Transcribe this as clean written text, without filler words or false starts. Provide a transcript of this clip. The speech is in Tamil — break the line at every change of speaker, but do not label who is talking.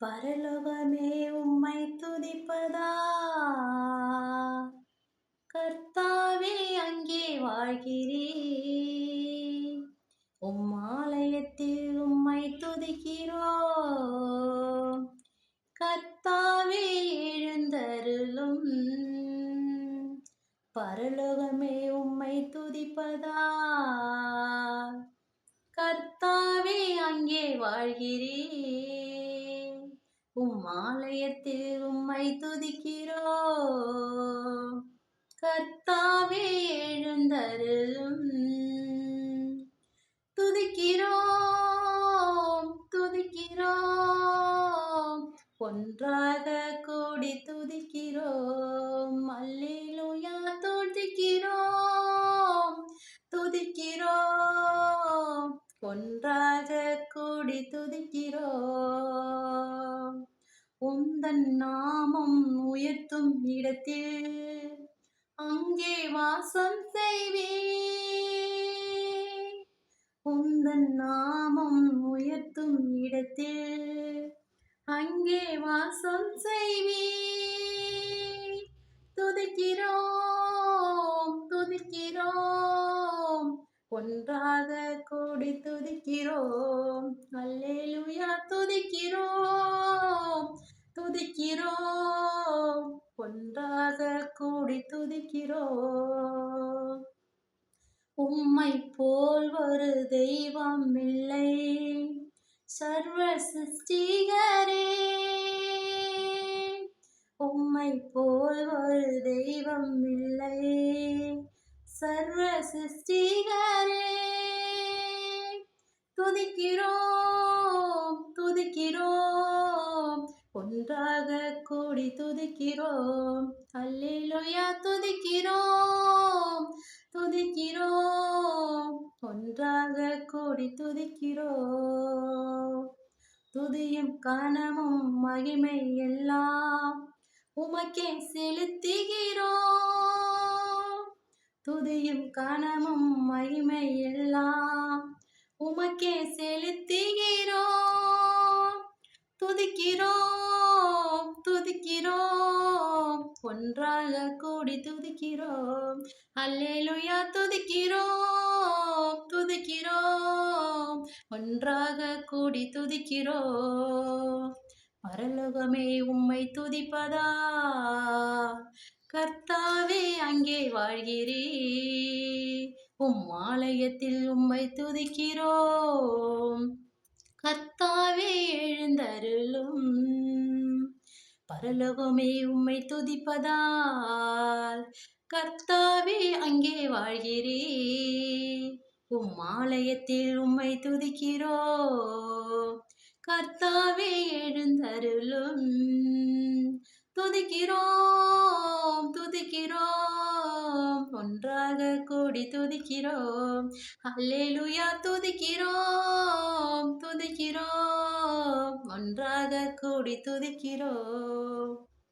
பரலோகமே உம்மை துதிப்பதா, கர்த்தாவே அங்கே வாழ்கிறேன். உம் ஆலயத்தில் உம்மை துதிக்கிறோம். கர்த்தாவே எழுந்தருளும். பரலோகமே உம்மை துதிப்பதா, கர்த்தாவே அங்கே வாழ்கிறேன். உம் ஆலயத்தில் உம்மை துதிக்கிறோம். கர்த்தாவே எழுந்தருளும். துதிக்கிறோம் துதிக்கிறோம், ஒன்றாக கூடி துதிக்கிறோம். அல்லேலூயா துதிக்கிறோம் துதிக்கிறோம், ஒன்றாக கூடி துதிக்கிறோம். உந்தன் நாமம் உயர்த்தும் இடத்தில் அங்கே வாசம் செய்வேன். உந்தன் நாமம் உயர்த்தும் இடத்தில் அங்கே வாசம் செய்வேன். துதிக்கிறோம் துதிக்கிறோம், ஒன்றாக கூடி துதிக்கிறோம். அல்லேலூயா துதிக்கிறோம் துதிக்கிறோம், ஒன்றாக கூடி துதிக்கிறோம். உம்மை போல் ஒரு தெய்வம் இல்லை, சர்வ சிருஷ்டிகரே. உம்மை போல் ஒரு தெய்வம் இல்லை, சர்வ சிருஷ்டிகரே. துதிக்கிறோம் துதிக்கிறோம், ஒன்றாக கூடி துதிக்கிறோம். அல்லேலூயா துதிக்கிறோம் துதிக்கிறோம், ஒன்றாக கூடி துதிக்கிறோம். துதியும் கனமும் மகிமை எல்லாம் உமக்கே செலுத்துகிறோம். துதியும் கனமும் மகிமை எல்லாம் உமக்கே செலுத்துகிறோம். துதிக்கிறோம் துதிக்கிறோம், ஒன்றாக கூடி துதிக்கிறோம். அல்லேலூயா துதிக்கிறோம் துதிக்கிறோம், ஒன்றாக கூடி துதிக்கிறோம். பரலோகமே உம்மை துதிப்பதா, கர்த்தாவே அங்கே வாழ்கிறேன். உம் ஆலயத்தில் உம்மை துதிக்கிறோம். கர்த்தாவே எழுந்தருளும். பரலோகமே உம்மை துதிப்பதால், கர்த்தாவே அங்கே வாழ்கிறேன். உம் ஆலயத்தில் உம்மை துதிக்கிறோம். கர்த்தாவே எழுந்தருளும். துதிக்கிறோம் துதிக்கிறோம், ஒன்றாக கூடி துதிக்கிறோம். அல்லேலூயா துதிக்கிறோம் துதிக்கிறோம், ஒன்றாக கூடி துதிக்கிறோம்.